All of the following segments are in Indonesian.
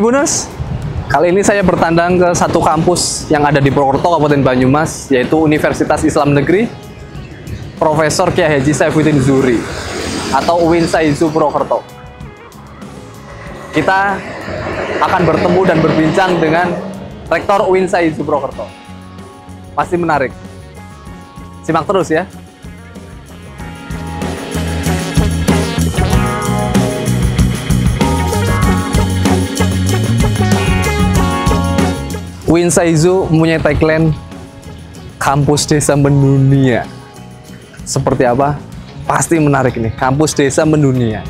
Tribuners, kali ini saya bertandang ke satu kampus yang ada di Purwokerto, Kabupaten Banyumas, yaitu Universitas Islam Negeri Profesor Kiai Haji Saifuddin Zuhri atau UIN SAIZU Purwokerto. Kita akan bertemu dan berbincang dengan Rektor UIN SAIZU Purwokerto. Pasti menarik. Simak terus ya. UIN SAIZU mempunyai tagline Kampus Desa Mendunia. Seperti apa? Pasti menarik nih, Kampus Desa Mendunia.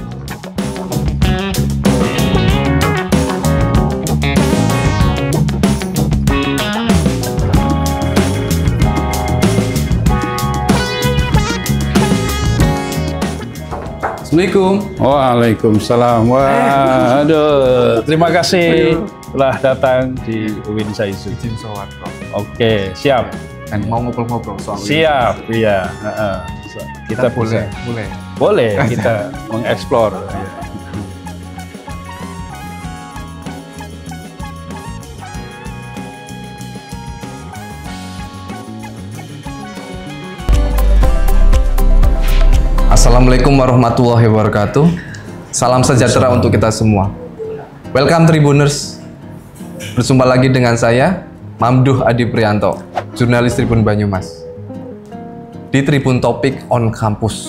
Assalamualaikum. Waalaikumsalam. Waduh, terima kasih telah datang di UIN SAIZU. Izin sholat, Prof. Oke, siap. Dan mau ngobrol-ngobrol soal Siap, iya. Kita boleh kita mengeksplor. Assalamualaikum warahmatullahi wabarakatuh. Salam sejahtera untuk kita semua. Welcome Tribuners. Berjumpa lagi dengan saya, Mamduh Adi Prianto, jurnalis Tribun Banyumas, di Tribun Topik on Campus.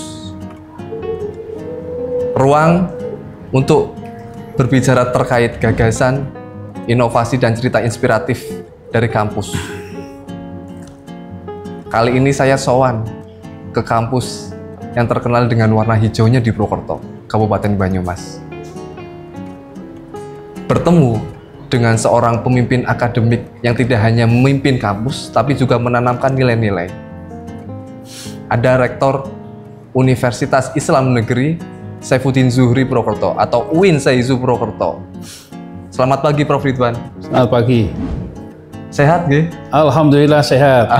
Ruang untuk berbicara terkait gagasan, inovasi, dan cerita inspiratif dari kampus. Kali ini saya sowan ke kampus yang terkenal dengan warna hijaunya di Purwokerto, Kabupaten Banyumas. Bertemu dengan seorang pemimpin akademik yang tidak hanya memimpin kampus, tapi juga menanamkan nilai-nilai. Ada Rektor Universitas Islam Negeri Saifuddin Zuhri Purwokerto atau UIN SAIZU Purwokerto. Selamat pagi Prof Ridwan. Selamat pagi. Sehat nggih? Alhamdulillah sehat.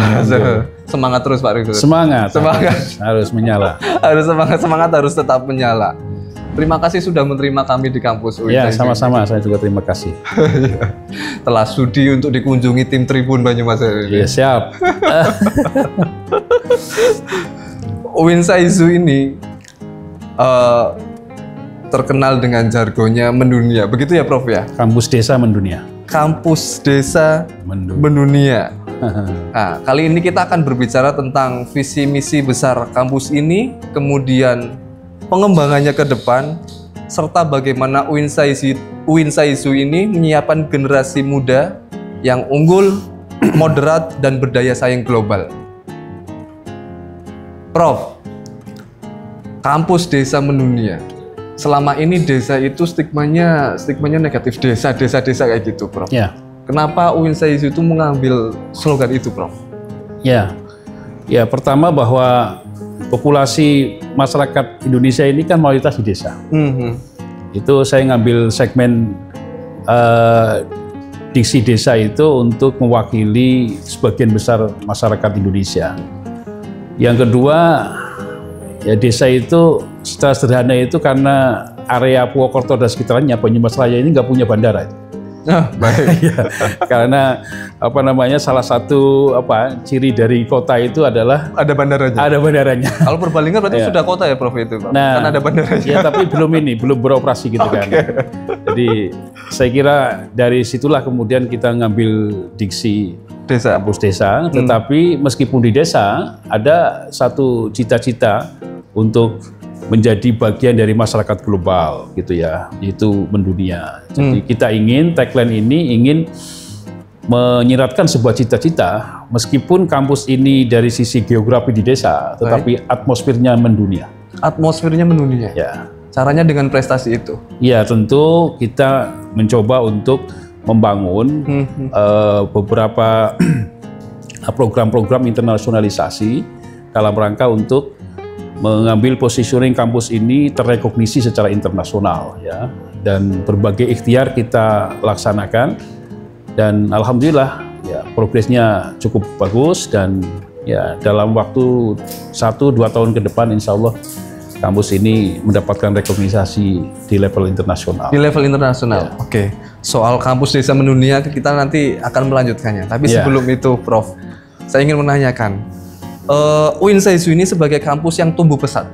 Semangat terus Pak Ridwan. Semangat. Harus menyala. Harus semangat harus tetap menyala. Terima kasih sudah menerima kami di kampus UIN. Ya, sama-sama. Saya juga terima kasih. Telah sudi untuk dikunjungi tim Tribun Banyumas. Ya, siap. UIN SAIZU ini terkenal dengan jargonnya mendunia. Begitu ya, Prof ya? Kampus Desa Mendunia. Kampus Desa Mendunia. Nah, kali ini kita akan berbicara tentang visi misi besar kampus ini, kemudian pengembangannya ke depan, serta bagaimana UIN SAIZU ini menyiapkan generasi muda yang unggul, moderat, dan berdaya saing global. Prof, Kampus Desa Mendunia. Selama ini desa itu stigmanya negatif, desa kayak gitu, Prof. Ya. Kenapa UIN SAIZU itu mengambil slogan itu, Prof? Ya, pertama bahwa populasi masyarakat Indonesia ini kan mayoritas di desa. Itu saya ngambil segmen diksi desa itu untuk mewakili sebagian besar masyarakat Indonesia. Yang kedua, ya desa itu secara sederhana itu karena area Purwokerto dan sekitarnya, Banyumas Raya ini nggak punya bandara. Baik. Ya, karena salah satu ciri dari kota itu adalah ada bandaranya. Ada bandaranya. Kalau Purbalingga berarti sudah kota ya, Prof itu, Pak? Nah, kan ada bandaranya. Ya, tapi belum beroperasi gitu kan. Jadi saya kira dari situlah kemudian kita ngambil diksi desa, kampus desa. Tetapi meskipun di desa ada satu cita-cita untuk menjadi bagian dari masyarakat global gitu ya, yaitu mendunia. Jadi kita ingin tagline ini ingin menyiratkan sebuah cita-cita meskipun kampus ini dari sisi geografi di desa, tetapi atmosfernya mendunia. Atmosfernya mendunia. Ya. Caranya dengan prestasi itu. Ya, tentu kita mencoba untuk membangun beberapa program-program internasionalisasi dalam rangka untuk mengambil positioning kampus ini terrekognisi secara internasional ya, dan berbagai ikhtiar kita laksanakan dan alhamdulillah ya progresnya cukup bagus dan ya dalam waktu 1-2 tahun ke depan insya Allah kampus ini mendapatkan rekognisi di level internasional. Di level internasional, ya. Oke. soal kampus desa mendunia kita nanti akan melanjutkannya. Tapi sebelum itu, Prof, saya ingin menanyakan, UIN SAIZU ini sebagai kampus yang tumbuh pesat,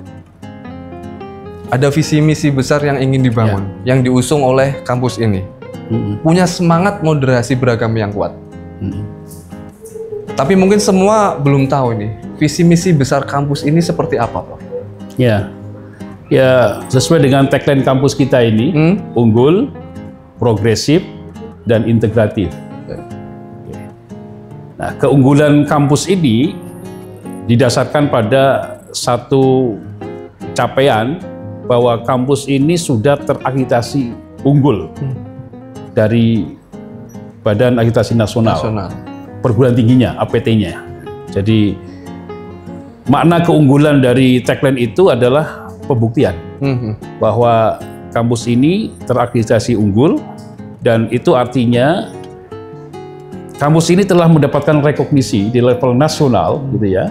ada visi misi besar yang ingin dibangun, yang diusung oleh kampus ini, punya semangat moderasi beragama yang kuat. Tapi mungkin semua belum tahu ini visi misi besar kampus ini seperti apa, Prof? Ya, sesuai dengan tagline kampus kita ini, unggul, progresif, dan integratif. Nah, keunggulan kampus ini didasarkan pada satu capaian bahwa kampus ini sudah terakreditasi unggul dari Badan Akreditasi Nasional. Perguruan tingginya, APT-nya. Jadi makna keunggulan dari tagline itu adalah pembuktian bahwa kampus ini terakreditasi unggul, dan itu artinya kampus ini telah mendapatkan rekognisi di level nasional, gitu ya,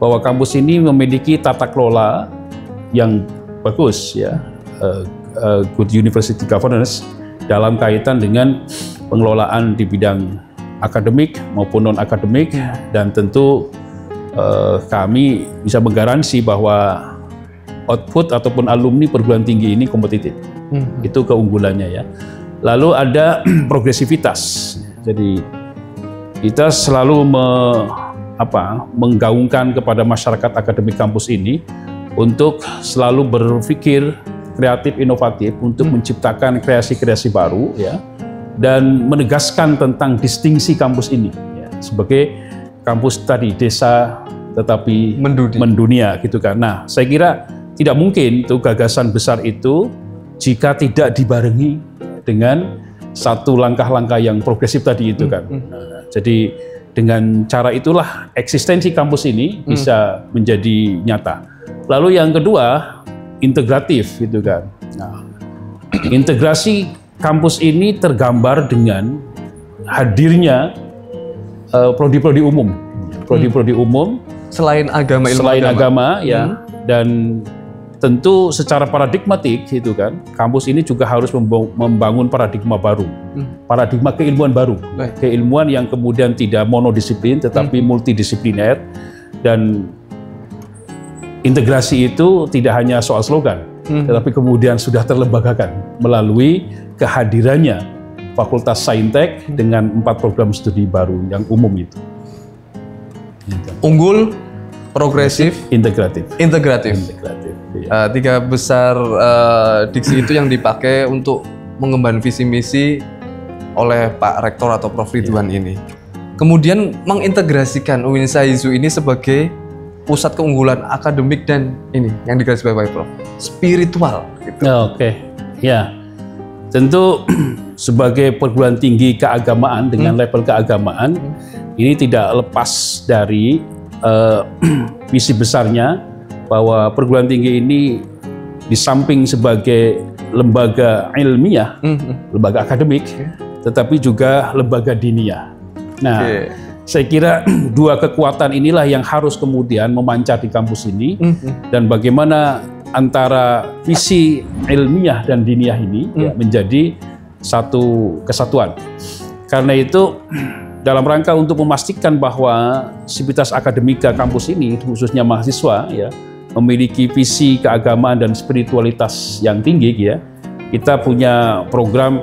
bahwa kampus ini memiliki tata kelola yang bagus, ya, good university governance dalam kaitan dengan pengelolaan di bidang akademik maupun non akademik, dan tentu kami bisa menggaransi bahwa output ataupun alumni perguruan tinggi ini kompetitif. Itu keunggulannya, ya. Lalu ada progresivitas. Jadi kita selalu menggaungkan kepada masyarakat akademik kampus ini untuk selalu berpikir kreatif, inovatif untuk menciptakan kreasi-kreasi baru, ya, dan menegaskan tentang distingsi kampus ini, ya, sebagai kampus tadi desa tetapi mendunia, gitu kan. Nah, saya kira tidak mungkin tuh gagasan besar itu jika tidak dibarengi dengan satu langkah-langkah yang progresif tadi itu kan. Nah, jadi dengan cara itulah eksistensi kampus ini bisa menjadi nyata. Lalu yang kedua, integratif, gitu kan. Nah, integrasi kampus ini tergambar dengan hadirnya prodi-prodi umum. Prodi-prodi umum selain agama, ya, dan tentu secara paradigmatik, itu kan, kampus ini juga harus membangun paradigma baru, paradigma keilmuan baru, keilmuan yang kemudian tidak monodisiplin tetapi multidisipliner, dan integrasi itu tidak hanya soal slogan, tetapi kemudian sudah terlembagakan melalui kehadirannya Fakultas Saintek dengan 4 program studi baru yang umum itu. Unggul, progresif, integratif. Ya. 3 besar diksi itu yang dipakai untuk mengemban visi misi oleh Pak Rektor atau Prof Ridwan ini. Kemudian mengintegrasikan UIN SAIZU ini sebagai pusat keunggulan akademik dan ini yang digarisbawahi Prof, spiritual. Gitu. Oke, ya. Tentu sebagai perguruan tinggi keagamaan dengan level keagamaan ini tidak lepas dari visi besarnya bahwa perguruan tinggi ini di samping sebagai lembaga ilmiah, lembaga akademik, tetapi juga lembaga diniyah. Nah, saya kira 2 kekuatan inilah yang harus kemudian memancar di kampus ini, dan bagaimana antara visi ilmiah dan diniyah ini ya, menjadi satu kesatuan. Karena itu, dalam rangka untuk memastikan bahwa sivitas akademika kampus ini, khususnya mahasiswa, ya, memiliki visi keagamaan dan spiritualitas yang tinggi, ya, kita punya program,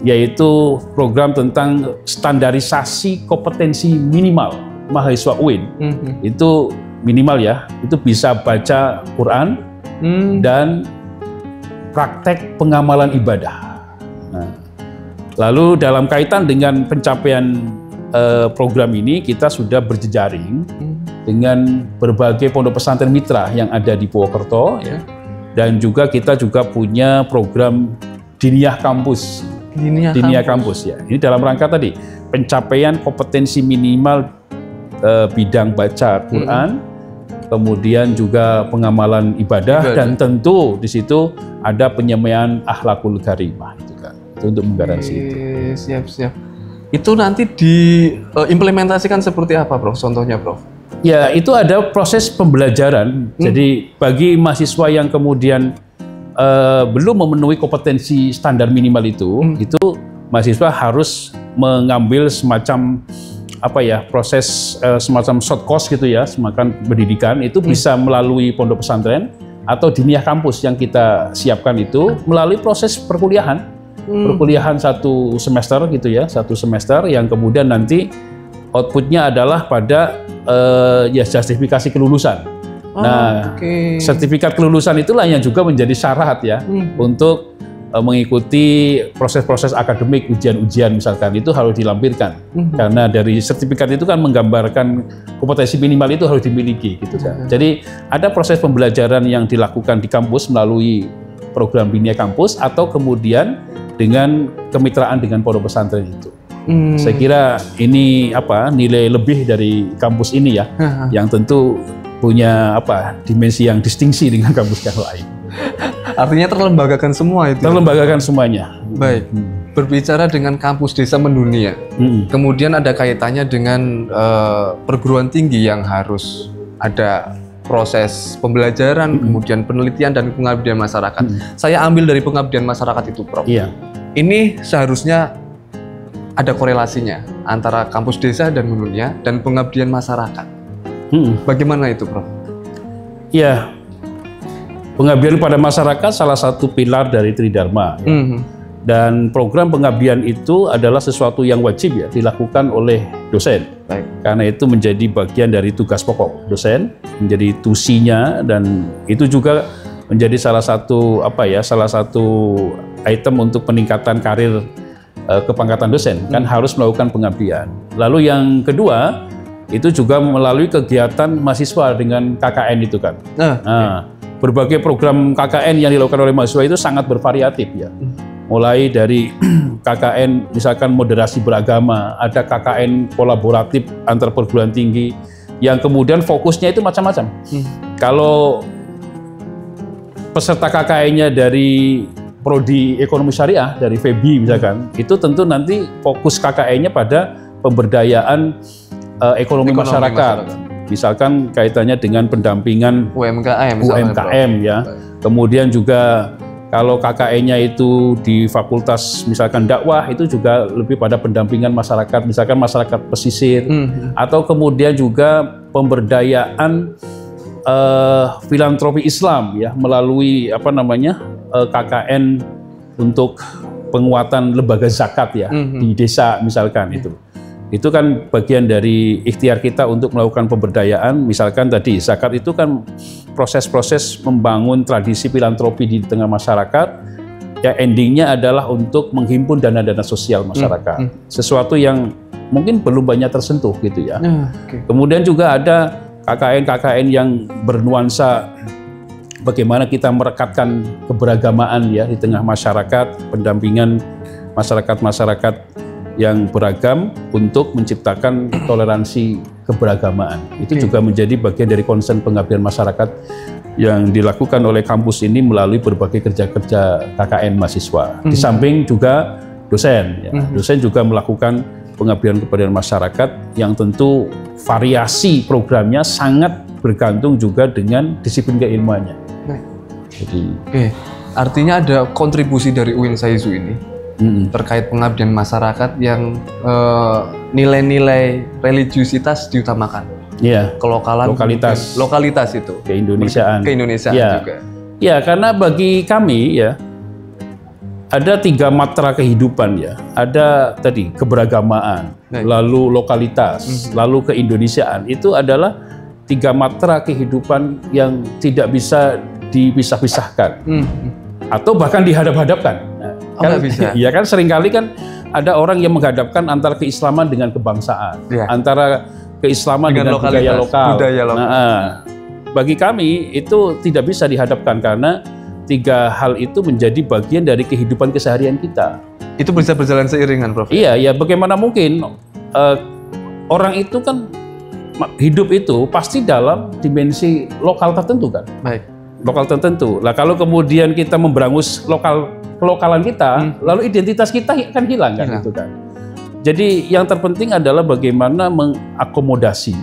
yaitu program tentang standarisasi kompetensi minimal mahasiswa UIN. Itu minimal, ya, itu bisa baca Quran dan praktek pengamalan ibadah. Nah, lalu dalam kaitan dengan pencapaian program ini, kita sudah berjejaring dengan berbagai pondok pesantren mitra yang ada di Purwokerto, ya, dan juga kita juga punya program diniyah kampus. Diniyah kampus, ya. Ini dalam rangka tadi pencapaian kompetensi minimal bidang baca Quran, kemudian juga pengamalan ibadah, dan tentu di situ ada penyemaian akhlakul karimah, itu kan. Itu untuk menggaransi itu. Siap. Itu nanti diimplementasikan seperti apa, Prof? Contohnya, Prof? Ya, itu ada proses pembelajaran. Jadi bagi mahasiswa yang kemudian belum memenuhi kompetensi standar minimal itu mahasiswa harus mengambil semacam proses semacam short course gitu ya, semacam pendidikan itu bisa melalui pondok pesantren atau diniyah kampus yang kita siapkan itu melalui proses perkuliahan, perkuliahan 1 semester gitu ya, 1 semester yang kemudian nanti outputnya adalah pada justifikasi kelulusan. Nah, sertifikat kelulusan itulah yang juga menjadi syarat ya untuk mengikuti proses-proses akademik, ujian-ujian misalkan itu harus dilampirkan. Karena dari sertifikat itu kan menggambarkan kompetensi minimal itu harus dimiliki gitu kan. Jadi ada proses pembelajaran yang dilakukan di kampus melalui program Biniyah Kampus atau kemudian dengan kemitraan dengan pondok pesantren itu. Saya kira ini nilai lebih dari kampus ini ya, yang tentu punya dimensi yang distingsi dengan kampus yang lain. Artinya terlembagakan semua itu. Terlembagakan semuanya. Baik. Berbicara dengan kampus desa mendunia, kemudian ada kaitannya dengan perguruan tinggi yang harus ada proses pembelajaran, kemudian penelitian dan pengabdian masyarakat. Saya ambil dari pengabdian masyarakat itu, Prof. Iya. Ini seharusnya ada korelasinya antara kampus desa dan mendunia dan pengabdian masyarakat. Bagaimana itu, Prof? Ya, pengabdian pada masyarakat salah satu pilar dari Tridharma. Ya. Dan program pengabdian itu adalah sesuatu yang wajib ya dilakukan oleh dosen. Baik. Karena itu menjadi bagian dari tugas pokok dosen, menjadi tusinya, dan itu juga menjadi salah satu salah satu item untuk peningkatan karir kepangkatan dosen. Kan harus melakukan pengabdian. Lalu yang kedua itu juga melalui kegiatan mahasiswa dengan KKN itu kan. Berbagai program KKN yang dilakukan oleh mahasiswa itu sangat bervariatif ya. Mulai dari KKN misalkan moderasi beragama, ada KKN kolaboratif antar perguruan tinggi yang kemudian fokusnya itu macam-macam. Kalau peserta KKN-nya dari prodi ekonomi syariah, dari FEBI misalkan, itu tentu nanti fokus KKN-nya pada pemberdayaan ekonomi masyarakat. Misalkan kaitannya dengan pendampingan UMKM ya. Kemudian juga kalau KKN-nya itu di fakultas misalkan dakwah itu juga lebih pada pendampingan masyarakat, misalkan masyarakat pesisir, atau kemudian juga pemberdayaan filantropi Islam ya melalui KKN untuk penguatan lembaga zakat ya di desa misalkan itu. Itu kan bagian dari ikhtiar kita untuk melakukan pemberdayaan. Misalkan tadi zakat itu kan proses-proses membangun tradisi filantropi di tengah masyarakat. Ya endingnya adalah untuk menghimpun dana-dana sosial masyarakat. Sesuatu yang mungkin belum banyak tersentuh gitu ya. Kemudian juga ada KKN-KKN yang bernuansa bagaimana kita merekatkan keberagamaan ya di tengah masyarakat, pendampingan masyarakat-masyarakat yang beragam untuk menciptakan toleransi keberagamaan. Itu juga menjadi bagian dari concern pengabdian masyarakat yang dilakukan oleh kampus ini melalui berbagai kerja-kerja KKN mahasiswa. Di samping juga dosen, ya. Dosen juga melakukan pengabdian kepada masyarakat yang tentu variasi programnya sangat bergantung juga dengan disiplin keilmuannya. Jadi, artinya ada kontribusi dari UIN SAIZU ini terkait pengabdian masyarakat yang nilai-nilai religiusitas diutamakan. Iya. Lokalitas itu. Keindonesiaan. Keindonesiaan juga. Ya, karena bagi kami ya ada 3 matra kehidupan ya. Ada tadi keberagamaan, lalu lokalitas, lalu keindonesiaan. Itu adalah 3 matra kehidupan yang tidak bisa dipisah-pisahkan. Atau bahkan dihadap-hadapkan. Kan, bisa. Ya kan seringkali kan ada orang yang menghadapkan antara keislaman dengan kebangsaan, antara keislaman dengan budaya lokal. Nah, bagi kami itu tidak bisa dihadapkan karena 3 hal itu menjadi bagian dari kehidupan keseharian kita. Itu bisa berjalan seiringan, Prof. Iya, ya bagaimana mungkin orang itu kan hidup itu pasti dalam dimensi lokal tertentu kan. Baik. Lokal tertentu. Lah kalau kemudian kita memberangus kelokalan kita, lalu identitas kita akan hilang kan gitu kan. Jadi yang terpenting adalah bagaimana mengakomodasi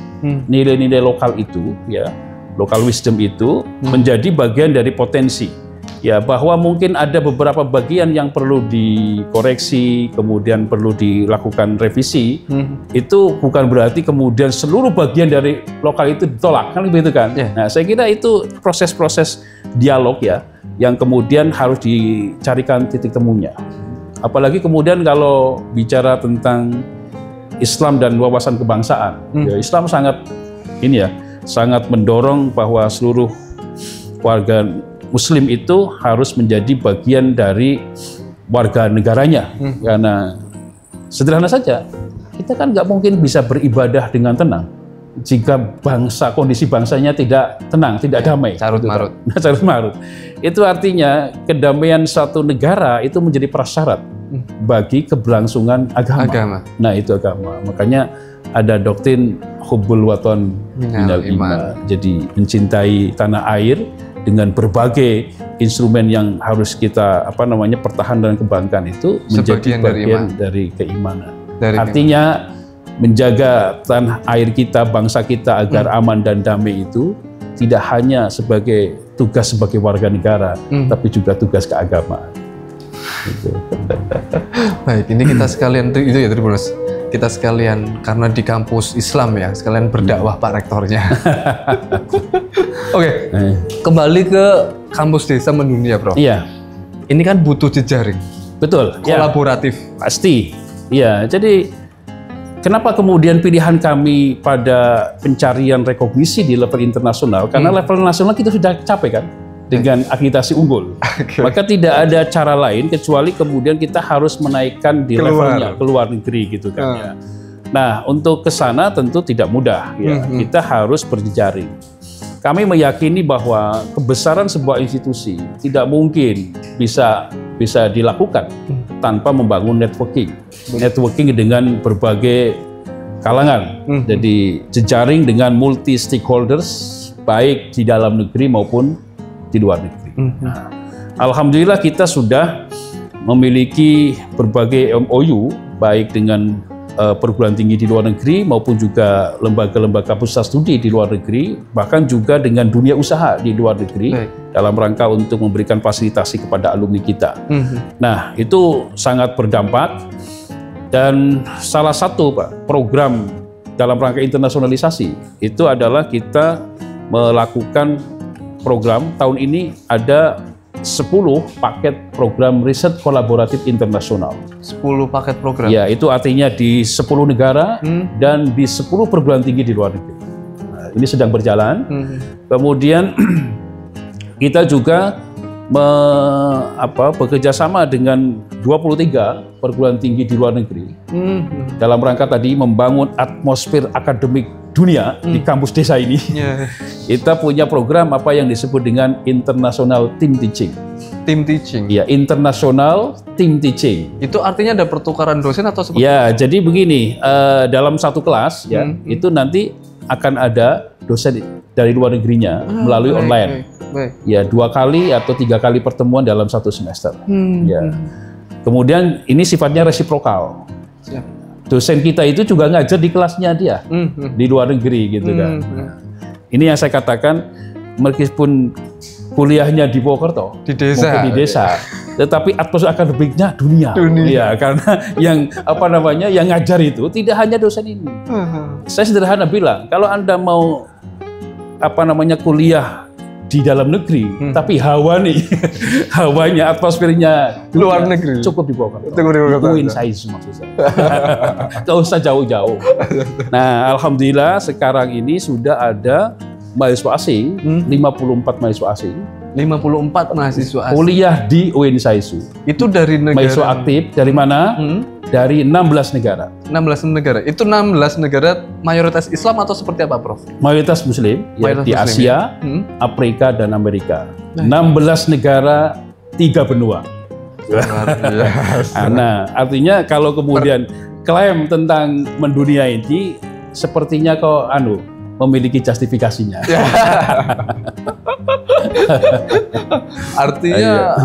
nilai-nilai lokal itu ya, local wisdom itu menjadi bagian dari potensi Ya, bahwa mungkin ada beberapa bagian yang perlu dikoreksi, kemudian perlu dilakukan revisi. Itu bukan berarti kemudian seluruh bagian dari lokal itu ditolak, kan begitu kan? Nah, saya kira itu proses-proses dialog ya, yang kemudian harus dicarikan titik temunya. Apalagi kemudian kalau bicara tentang Islam dan wawasan kebangsaan, ya, Islam sangat sangat mendorong bahwa seluruh warga Muslim itu harus menjadi bagian dari warga negaranya, karena sederhana saja, kita kan nggak mungkin bisa beribadah dengan tenang jika kondisi bangsanya tidak tenang, tidak damai, carut marut. Carut marut. Itu artinya kedamaian suatu negara itu menjadi prasyarat bagi keberlangsungan agama. Nah, itu agama. Makanya ada doktrin hubbul waton minal iman. Jadi mencintai tanah air dengan berbagai instrumen yang harus kita pertahankan dan kembangkan itu menjadi bagian dari keimanan. Artinya menjaga tanah air kita, bangsa kita agar aman dan damai itu tidak hanya sebagai tugas sebagai warga negara, tapi juga tugas keagamaan. Gitu. Baik, ini kita sekalian itu ya Tribuners. Kita sekalian karena di kampus Islam ya, sekalian berdakwah Pak Rektornya. Oke, kembali ke kampus desa mendunia, Prof. Iya. Ini kan butuh jejaring. Betul. Kolaboratif. Ya, pasti. Iya. Jadi kenapa kemudian pilihan kami pada pencarian rekognisi di level internasional? Karena level nasional kita sudah capai kan dengan akreditasi unggul. Maka tidak ada cara lain kecuali kemudian kita harus menaikkan di levelnya ke luar negeri gitu kan ya. Nah, untuk ke sana tentu tidak mudah ya. Kita harus berjejaring. Kami meyakini bahwa kebesaran sebuah institusi tidak mungkin bisa dilakukan tanpa membangun networking. Networking dengan berbagai kalangan. Jadi jejaring dengan multi stakeholders baik di dalam negeri maupun di luar negeri. Nah, alhamdulillah kita sudah memiliki berbagai MOU baik dengan perguruan tinggi di luar negeri maupun juga lembaga-lembaga pusat studi di luar negeri, bahkan juga dengan dunia usaha di luar negeri dalam rangka untuk memberikan fasilitasi kepada alumni kita. Nah, itu sangat berdampak dan salah satu program dalam rangka internasionalisasi itu adalah kita melakukan program tahun ini ada 10 paket program riset kolaboratif internasional. 10 paket program? Ya, itu artinya di 10 negara dan di 10 perguruan tinggi di luar negeri. Nah, ini sedang berjalan. Kemudian kita juga bekerja sama dengan 23 perguruan tinggi di luar negeri dalam rangka tadi membangun atmosfer akademik dunia di kampus desa ini. Kita punya program apa yang disebut dengan International Team Teaching. Team Teaching? Ya, International Team Teaching. Itu artinya ada pertukaran dosen atau seperti ya, jadi begini, dalam satu kelas ya, itu nanti akan ada dosen dari luar negerinya melalui online. Ya, 2 kali atau 3 kali pertemuan dalam satu semester. Ya. Kemudian ini sifatnya resiprokal. Dosen kita itu juga ngajar di kelasnya dia di luar negeri gitu kan. Ini yang saya katakan, meskipun kuliahnya di Purwokerto, di desa, tetapi atmosfer akademiknya dunia. Ya, karena yang yang ngajar itu tidak hanya dosen ini. Saya sederhana bilang, kalau Anda mau kuliah di dalam negeri, tapi hawanya, atmosfernya luar negeri, cukup di Purwokerto. Itu insight maksud saya. Gak usah jauh-jauh. Nah, alhamdulillah sekarang ini sudah ada mahasiswa asing, 54 mahasiswa asing. 54 mahasiswa asing kuliah di UIN-SAISU. Itu dari negara mahasiswa aktif dari mana? Dari 16 negara. 16 negara. Itu 16 negara mayoritas Islam atau seperti apa, Prof? Mayoritas Muslim, mayoritas di Muslim, Asia, Afrika dan Amerika. 16 negara, 3 benua. Nah, artinya kalau kemudian klaim tentang mendunia ini sepertinya kok memiliki justifikasinya.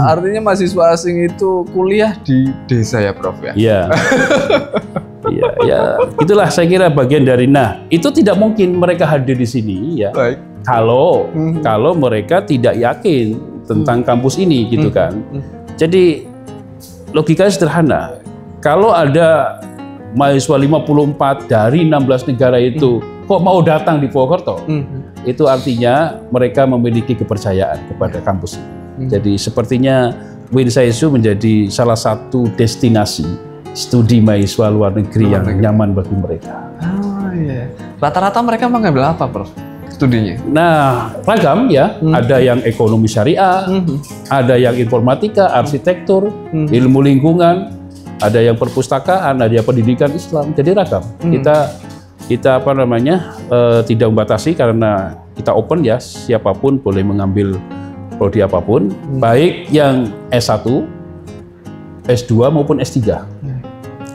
Artinya mahasiswa asing itu kuliah di desa ya, Prof ya? Iya. Ya, itulah saya kira bagian dari. Nah, itu tidak mungkin mereka hadir di sini ya. Kalau mereka tidak yakin tentang kampus ini gitu kan. Jadi logikanya sederhana. Kalau ada mahasiswa 54 dari 16 negara itu kok mau datang di Purwokerto, itu artinya mereka memiliki kepercayaan kepada kampus ini. Jadi sepertinya UIN SAISU menjadi salah satu destinasi studi mahasiswa luar negeri yang nyaman bagi mereka. Oh iya. Rata-rata mereka mengambil apa, Prof? Studinya? Nah, ragam ya. Ada yang ekonomi syariah, ada yang informatika, arsitektur, ilmu lingkungan, ada yang perpustakaan, ada yang pendidikan Islam. Jadi ragam. Kita apa namanya tidak membatasi karena kita open ya, siapapun boleh mengambil prodi apapun, baik yang S1, S2 maupun S3.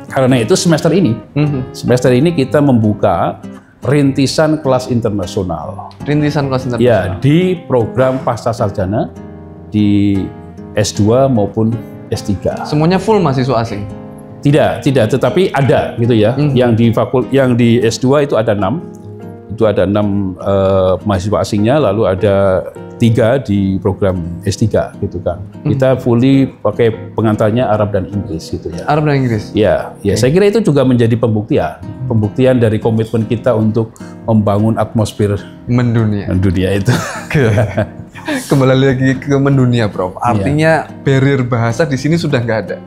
Karena itu semester ini kita membuka rintisan kelas internasional. Rintisan kelas internasional. Ya, di program pasca sarjana di S2 maupun S3. Semuanya full mahasiswa asing? Tidak, tetapi ada gitu ya. Yang di S2 itu ada 6. Itu ada 6 mahasiswa asingnya, lalu ada 3 di program S3 gitu kan. Kita fully pakai pengantarnya Arab dan Inggris gitu ya. Arab dan Inggris? Ya, saya kira itu juga menjadi pembuktian dari komitmen kita untuk membangun atmosfer mendunia itu. Kembali lagi ke mendunia, Prof. Artinya barrier bahasa di sini sudah nggak ada?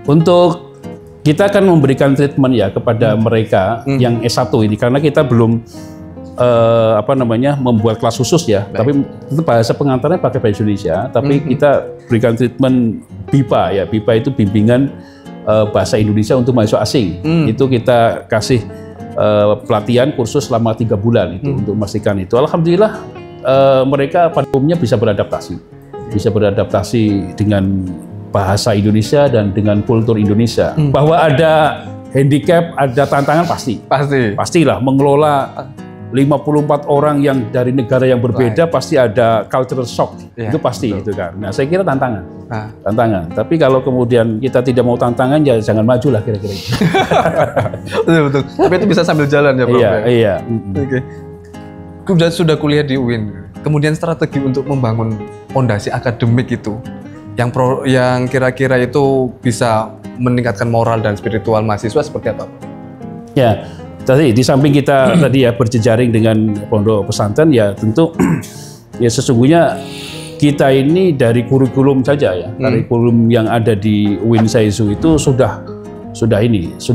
Untuk kita akan memberikan treatment ya kepada mereka yang S1 ini, karena kita belum membuat kelas khusus ya. Baik. Tapi itu bahasa pengantarnya pakai bahasa Indonesia, tapi kita berikan treatment BIPA ya. BIPA itu bimbingan bahasa Indonesia untuk mahasiswa asing. Itu kita kasih pelatihan kursus selama 3 bulan itu untuk memastikan itu. Alhamdulillah mereka pada umumnya bisa beradaptasi dengan bahasa Indonesia dan dengan kultur Indonesia. Bahwa ada handicap, ada tantangan pastilah mengelola 54 orang yang dari negara yang berbeda, pasti ada cultural shock, itu pasti betul. Itu kan. Nah, saya kira tantangan. Tapi kalau kemudian kita tidak mau tantangan, ya jangan maju lah kira-kira. Betul. Tapi itu bisa sambil jalan ya, Prof. Iya. Oke. Sudah kuliah di UIN. Kemudian strategi untuk membangun fondasi akademik itu, yang kira-kira itu bisa meningkatkan moral dan spiritual mahasiswa seperti apa? Ya. Tadi di samping kita tadi ya berjejaring dengan pondok pesantren ya tentu ya sesungguhnya kita ini dari kurikulum saja ya, kurikulum yang ada di UIN SAISU itu sudah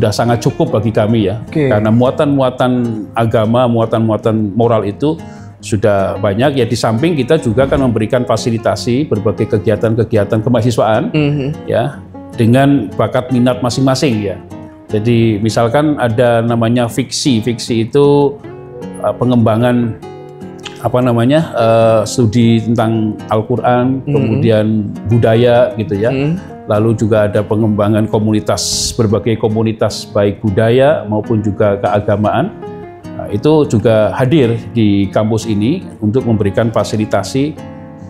sangat cukup bagi kami ya. Karena muatan-muatan agama, muatan-muatan moral itu sudah banyak ya. Di samping kita juga akan memberikan fasilitasi berbagai kegiatan-kegiatan kemahasiswaan ya dengan bakat minat masing-masing ya. Jadi misalkan ada namanya fiksi itu pengembangan studi tentang Al-Quran, kemudian budaya gitu ya. Lalu juga ada pengembangan berbagai komunitas baik budaya maupun juga keagamaan. Nah, itu juga hadir di kampus ini untuk memberikan fasilitasi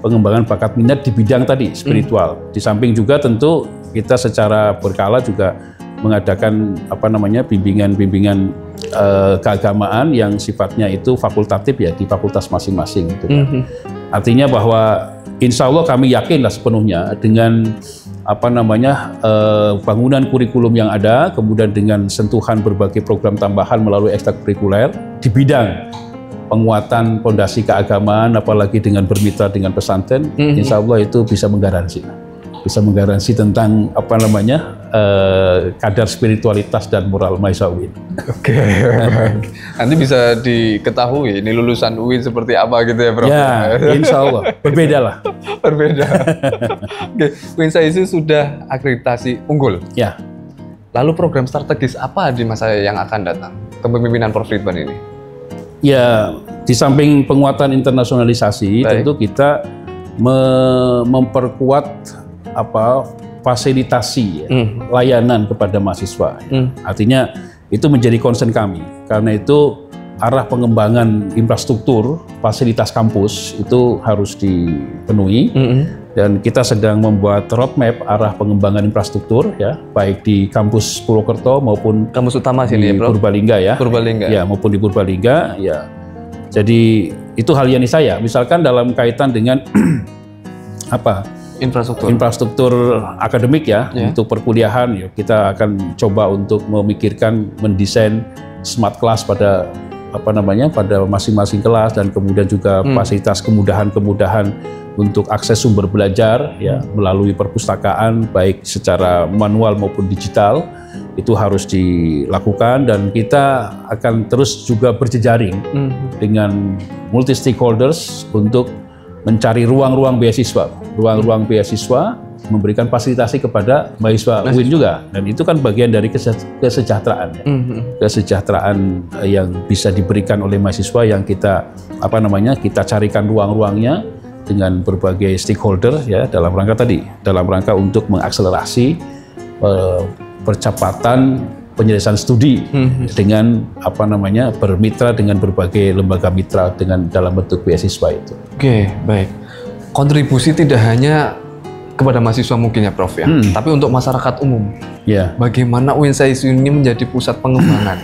pengembangan bakat minat di bidang tadi spiritual. Di samping juga tentu kita secara berkala juga mengadakan bimbingan keagamaan yang sifatnya itu fakultatif ya di fakultas masing-masing gitu kan. Artinya bahwa insya Allah kami yakinlah sepenuhnya dengan bangunan kurikulum yang ada, kemudian dengan sentuhan berbagai program tambahan melalui ekstrakurikuler di bidang penguatan fondasi keagamaan, apalagi dengan bermitra dengan pesantren, insya Allah itu bisa menggaransi tentang kadar spiritualitas dan moral mahasiswa UIN. Oke, baik. Nanti bisa diketahui ini lulusan UIN seperti apa gitu ya, Prof? Ya, insya Allah. Berbeda lah. Berbeda. Oke, UIN SAISU sudah akreditasi unggul. Ya. Lalu program strategis apa di masa yang akan datang kepemimpinan Prof Ridwan ini? Ya, di samping penguatan internasionalisasi, tentu kita memperkuat fasilitasi layanan kepada mahasiswa. Artinya itu menjadi concern kami. Karena itu arah pengembangan infrastruktur fasilitas kampus itu harus dipenuhi. Dan kita sedang membuat roadmap arah pengembangan infrastruktur ya, baik di kampus Purwokerto maupun kampus utama sini di Purbalingga ya. Ya, maupun di Purbalingga ya. Jadi itu hal yang saya. Misalkan dalam kaitan dengan infrastruktur akademik ya, untuk perkuliahan ya, kita akan coba untuk memikirkan mendesain smart class pada pada masing-masing kelas, dan kemudian juga fasilitas kemudahan-kemudahan untuk akses sumber belajar ya melalui perpustakaan baik secara manual maupun digital, itu harus dilakukan. Dan kita akan terus juga berjejaring dengan multi stakeholders untuk mencari ruang-ruang beasiswa, memberikan fasilitasi kepada mahasiswa UIN juga, dan itu kan bagian dari kesejahteraan, kesejahteraan yang bisa diberikan oleh mahasiswa yang kita kita carikan ruang-ruangnya dengan berbagai stakeholder ya, dalam rangka untuk mengakselerasi percepatan penyelesaian studi dengan bermitra dengan berbagai lembaga mitra dengan dalam bentuk beasiswa itu. Oke, baik. Kontribusi tidak hanya kepada mahasiswa mungkin ya Prof ya, tapi untuk masyarakat umum. Ya. Bagaimana UIN SAISU ini menjadi pusat pengembangan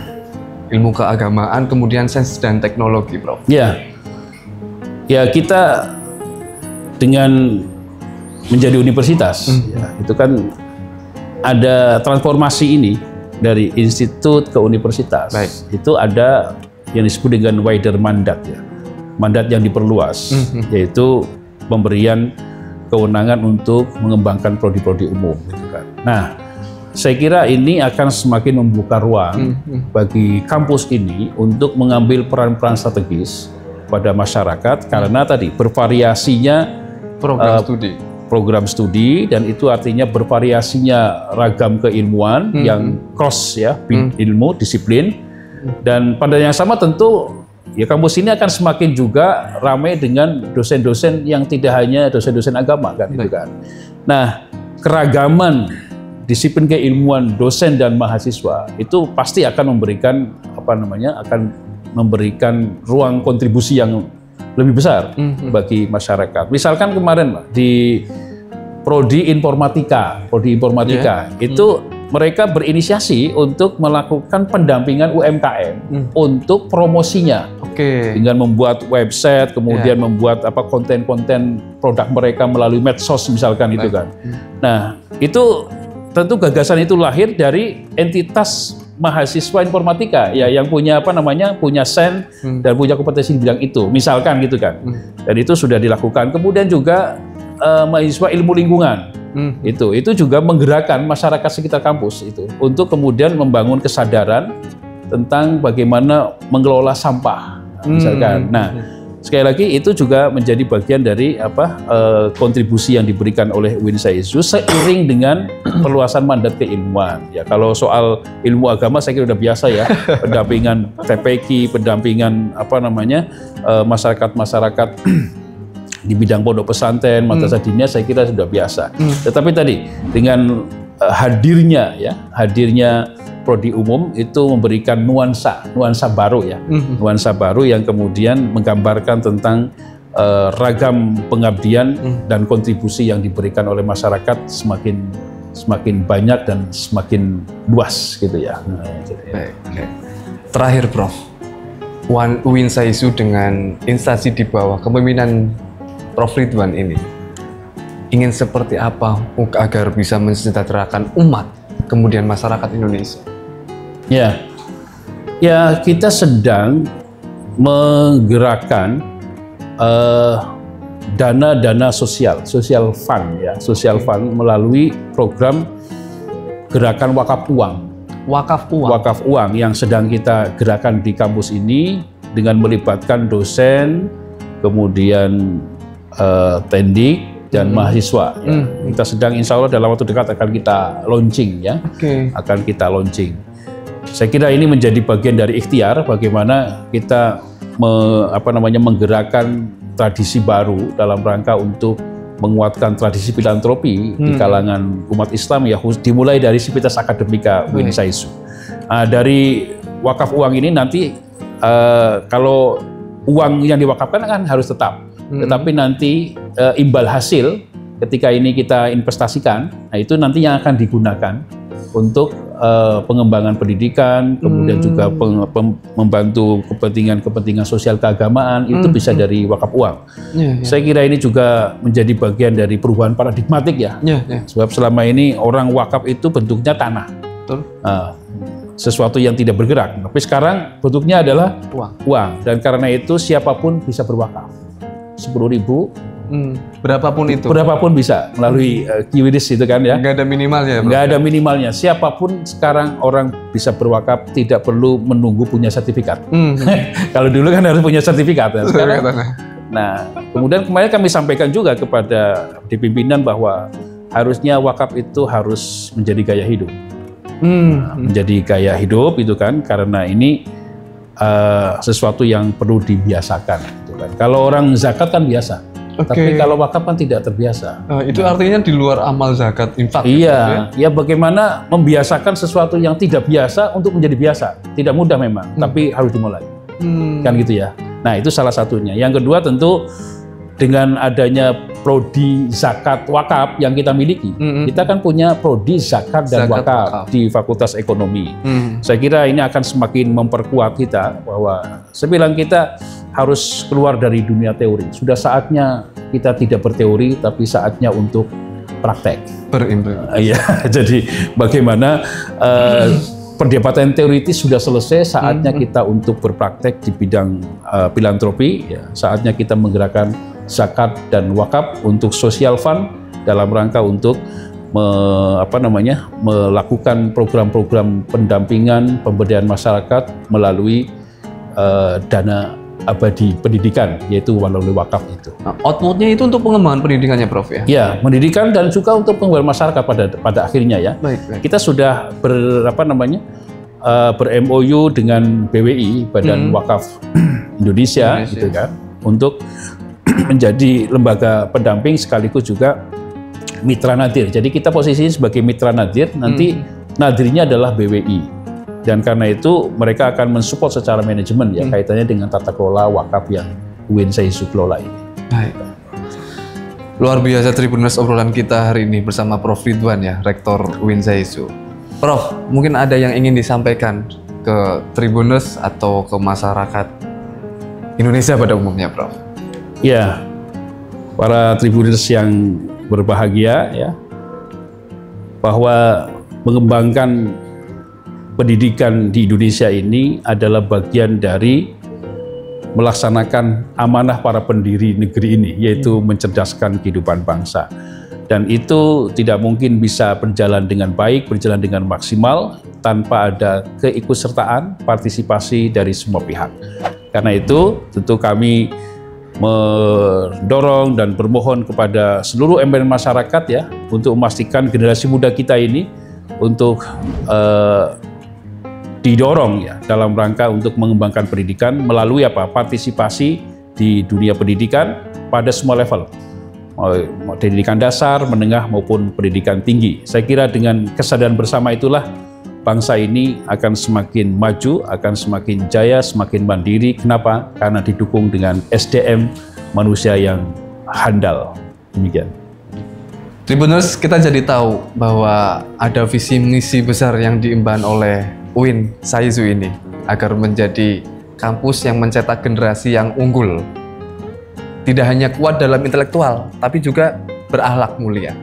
ilmu keagamaan, kemudian sains dan teknologi, Prof? Ya. Ya, kita dengan menjadi universitas ya, itu kan ada transformasi ini dari institut ke universitas. Baik. Itu ada yang disebut dengan wider mandat ya. Mandat yang diperluas, yaitu pemberian kewenangan untuk mengembangkan prodi-prodi umum gitu kan. Nah, saya kira ini akan semakin membuka ruang bagi kampus ini untuk mengambil peran-peran strategis pada masyarakat, karena tadi bervariasinya program studi, dan itu artinya bervariasinya ragam keilmuan yang cross ya, ilmu, disiplin, dan pada yang sama tentu ya kampus ini akan semakin juga ramai dengan dosen-dosen yang tidak hanya dosen-dosen agama kan, itu kan. Nah, keragaman disiplin keilmuan dosen dan mahasiswa itu pasti akan memberikan akan memberikan ruang kontribusi yang lebih besar bagi masyarakat. Misalkan kemarin di prodi informatika itu mereka berinisiasi untuk melakukan pendampingan UMKM untuk promosinya, dengan membuat website, kemudian membuat konten-konten produk mereka melalui medsos misalkan itu kan. Nah, itu tentu gagasan itu lahir dari entitas mahasiswa informatika ya, yang punya punya sen dan punya kompetensi di bidang itu, misalkan gitu kan. Dan itu sudah dilakukan. Kemudian juga mahasiswa ilmu lingkungan itu juga menggerakkan masyarakat sekitar kampus itu untuk kemudian membangun kesadaran tentang bagaimana mengelola sampah misalkan. Nah, sekali lagi itu juga menjadi bagian dari kontribusi yang diberikan oleh UIN SAISU seiring dengan perluasan mandat keilmuan. Ya, kalau soal ilmu agama saya kira udah biasa ya, pendampingan TPQ, pendampingan masyarakat di bidang pondok pesantren, madrasah diniyah saya kira sudah biasa. Tetapi tadi dengan hadirnya prodi umum itu memberikan nuansa baru ya, nuansa baru yang kemudian menggambarkan tentang ragam pengabdian dan kontribusi yang diberikan oleh masyarakat semakin banyak dan semakin luas gitu ya. Baik. Terakhir Prof, UIN SAISU dengan instansi di bawah kepemimpinan Prof Ridwan ini ingin seperti apa agar bisa mensejahterakan umat kemudian masyarakat Indonesia? Ya kita sedang menggerakkan dana social fund melalui program gerakan wakaf uang yang sedang kita gerakan di kampus ini dengan melibatkan dosen, kemudian tendik dan mahasiswa. Ya. Kita sedang insya Allah dalam waktu dekat akan kita launching ya, akan kita launching. Saya kira ini menjadi bagian dari ikhtiar bagaimana kita menggerakkan tradisi baru dalam rangka untuk menguatkan tradisi filantropi di kalangan umat Islam ya, dimulai dari Sivitas Akademika UIN SAISU. Dari wakaf uang ini nanti kalau uang yang diwakafkan kan harus tetap. Tetapi nanti imbal hasil ketika ini kita investasikan, nah itu nanti yang akan digunakan untuk pengembangan pendidikan, kemudian juga membantu kepentingan sosial keagamaan, itu bisa dari wakaf uang. Saya kira ini juga menjadi bagian dari perubahan paradigmatik ya. Sebab selama ini orang wakaf itu bentuknya tanah. Sesuatu yang tidak bergerak. Tapi sekarang bentuknya adalah uang. Dan karena itu siapapun bisa berwakaf. 10.000. Berapapun bisa melalui QRIS itu kan ya. Nggak ada minimalnya. Nggak ada minimalnya. Siapapun sekarang orang bisa berwakaf, tidak perlu menunggu punya sertifikat. Kalau dulu kan harus punya sertifikat. Ya. Sekarang, nah, kemudian kemarin kami sampaikan juga kepada di pimpinan bahwa harusnya wakaf itu harus menjadi gaya hidup. Menjadi gaya hidup itu kan, karena ini sesuatu yang perlu dibiasakan. Gitu kan. Kalau orang zakat kan biasa. Tapi kalau wakaf kan tidak terbiasa. Itu artinya di luar amal zakat, infak. Iya, ya bagaimana membiasakan sesuatu yang tidak biasa untuk menjadi biasa. Tidak mudah memang, tapi harus dimulai. Kan gitu ya. Nah itu salah satunya. Yang kedua tentu dengan adanya prodi zakat wakaf yang kita miliki, kita kan punya prodi zakat dan wakaf di Fakultas Ekonomi. Saya kira ini akan semakin memperkuat kita bahwa sebilang kita harus keluar dari dunia teori. Sudah saatnya kita tidak berteori, tapi saatnya untuk praktek. Berimplementasi. Iya, jadi bagaimana perdebatan teoritis sudah selesai, saatnya kita untuk berpraktek di bidang filantropi. Ya, saatnya kita menggerakkan zakat dan wakaf untuk social fund dalam rangka untuk melakukan program-program pendampingan pemberdayaan masyarakat melalui dana abadi pendidikan, yaitu melalui wakaf itu. Outputnya itu untuk pengembangan pendidikannya, Prof ya? Ya, pendidikan dan juga untuk pengembangan masyarakat pada akhirnya ya. Baik. Kita sudah ber-MOU dengan BWI, Badan Wakaf Indonesia, gitu kan, untuk menjadi lembaga pendamping sekaligus juga mitra nadir. Jadi kita posisinya sebagai mitra nadir, nanti nadirnya adalah BWI. Dan karena itu mereka akan mensupport secara manajemen ya kaitannya dengan tata kelola wakaf yang UIN Saizu kelola ini. Baik. Luar biasa Tribuners obrolan kita hari ini bersama Prof Ridwan ya, Rektor UIN Saizu. Prof, mungkin ada yang ingin disampaikan ke Tribuners atau ke masyarakat Indonesia pada umumnya, Prof? Ya, para Tribuners yang berbahagia ya, bahwa mengembangkan pendidikan di Indonesia ini adalah bagian dari melaksanakan amanah para pendiri negeri ini, yaitu mencerdaskan kehidupan bangsa. Dan itu tidak mungkin bisa berjalan dengan baik, berjalan dengan maksimal, tanpa ada keikutsertaan, partisipasi dari semua pihak. Karena itu, tentu kami mendorong dan bermohon kepada seluruh elemen masyarakat ya, untuk memastikan generasi muda kita ini untuk didorong ya dalam rangka untuk mengembangkan pendidikan melalui partisipasi di dunia pendidikan pada semua level, pendidikan dasar, menengah maupun pendidikan tinggi. Saya kira dengan kesadaran bersama itulah bangsa ini akan semakin maju, akan semakin jaya, semakin mandiri. Kenapa? Karena didukung dengan SDM manusia yang handal. Demikian. Tribuners, kita jadi tahu bahwa ada visi misi besar yang diemban oleh UIN Saizu ini agar menjadi kampus yang mencetak generasi yang unggul. Tidak hanya kuat dalam intelektual, tapi juga berakhlak mulia.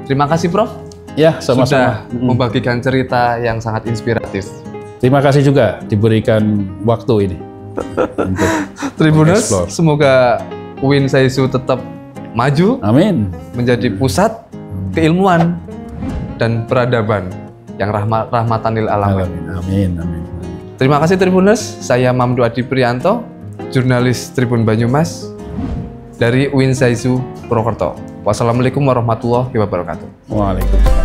Terima kasih, Prof. Ya, sama-sama. Sudah membagikan cerita yang sangat inspiratif. Terima kasih juga diberikan waktu ini. Tribuners, semoga UIN Saizu tetap maju. Amin. Menjadi pusat keilmuan dan peradaban yang rahmatan lil alamin. Amin. Terima kasih Tribuners, saya Mamdu Adi Prianto, jurnalis Tribun Banyumas dari UIN Saizu Purwokerto. Wassalamualaikum warahmatullahi wabarakatuh. Waalaikumsalam.